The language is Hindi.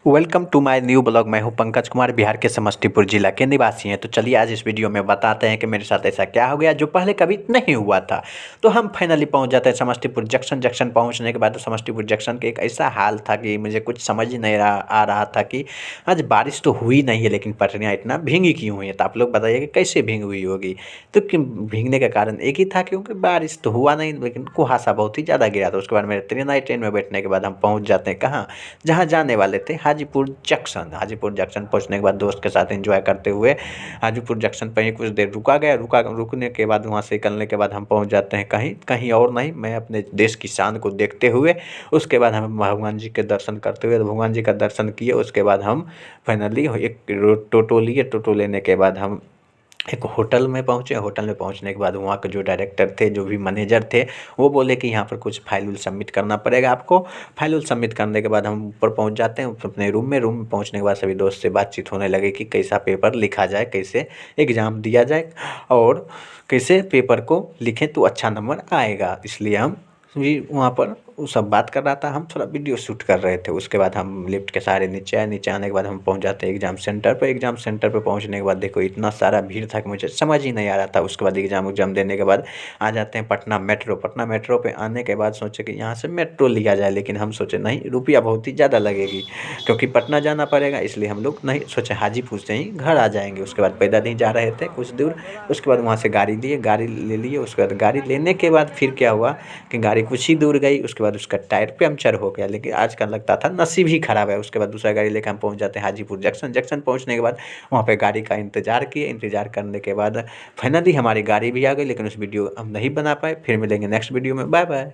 Welcome to my new blog. मैं हूं पंकज कुमार, बिहार के समस्तीपुर जिला के निवासी हैं। तो चलिए आज इस वीडियो में बताते हैं कि मेरे साथ ऐसा क्या हो गया जो पहले कभी नहीं हुआ था। तो हम फाइनली पहुंच जाते हैं समस्तीपुर जंक्शन। जंक्शन पहुंचने के बाद समस्तीपुर जंक्शन के एक ऐसा हाल था कि मुझे कुछ समझ ही नहीं आ रहा था कि आज बारिश तो हुई नहीं है, लेकिन पटरियाँ इतना भींगी क्यों हुई है। तो आप लोग बताइए कि कैसे भींग हुई होगी। तो भींगने का कारण एक ही था, क्योंकि बारिश तो हुआ नहीं, लेकिन कुहासा बहुत ही ज़्यादा गिरा था। उसके बाद मेरे ट्रेन में बैठने के बाद हम पहुँच जाते हैं कहाँ, जहाँ जाने वाले थे, हाजीपुर जंक्शन। हाजीपुर जंक्शन पहुंचने के बाद दोस्त के साथ एंजॉय करते हुए हाजीपुर जंक्शन पर ही कुछ देर रुकने के बाद वहाँ से निकलने के बाद हम पहुंच जाते हैं कहीं और नहीं, मैं अपने देश की शान को देखते हुए। उसके बाद हम भगवान जी के दर्शन करते हुए भगवान जी का दर्शन किए। उसके बाद हम फाइनली एक टोटो लिए। टोटो लेने के बाद हम एक होटल में पहुँचे। होटल में पहुँचने के बाद वहाँ के जो डायरेक्टर थे, जो भी मैनेजर थे, वो बोले कि यहाँ पर कुछ फाइल उल सबमिट करना पड़ेगा आपको। फाइल उल सबमिट करने के बाद हम ऊपर पहुँच जाते हैं अपने रूम में। रूम में पहुँचने के बाद सभी दोस्त से बातचीत होने लगे कि कैसा पेपर लिखा जाए, कैसे एग्ज़ाम दिया जाए और कैसे पेपर को लिखें तो अच्छा नंबर आएगा। इसलिए हम भी वहाँ पर वो सब बात कर रहा था, हम थोड़ा वीडियो शूट कर रहे थे। उसके बाद हम लिफ्ट के सहारे नीचे आए। नीचे आने के बाद हम पहुँच जाते हैं एग्ज़ाम सेंटर पर। एग्ज़ाम सेंटर पर पहुँचने के बाद देखो इतना सारा भीड़ था कि मुझे समझ ही नहीं आ रहा था। उसके बाद एग्ज़ाम देने के बाद आ जाते हैं पटना मेट्रो। पटना मेट्रो पे आने के बाद सोचे कि यहाँ से मेट्रो लिया जाए, लेकिन हम सोचे नहीं, रुपया बहुत ही ज़्यादा लगेगी, क्योंकि पटना जाना पड़ेगा। इसलिए हम लोग नहीं सोचे, हाजीपुर से ही घर आ जाएंगे। उसके बाद पैदल ही जा रहे थे कुछ दूर। उसके बाद वहाँ से गाड़ी लिए, गाड़ी ले लिए। उसके बाद गाड़ी लेने के बाद फिर क्या हुआ कि गाड़ी कुछ ही दूर गई। उसके बाद उसका टायर पंचर हो गया, लेकिन आज का लगता था नसीब ही खराब है। उसके बाद दूसरा गाड़ी लेकर हम पहुंच जाते हैं हाजीपुर जंक्शन। जंक्शन पहुंचने के बाद वहाँ पे गाड़ी का इंतजार किए। इंतजार करने के बाद फाइनली हमारी गाड़ी भी आ गई, लेकिन उस वीडियो हम नहीं बना पाए। फिर मिलेंगे नेक्स्ट वीडियो में। Bye bye.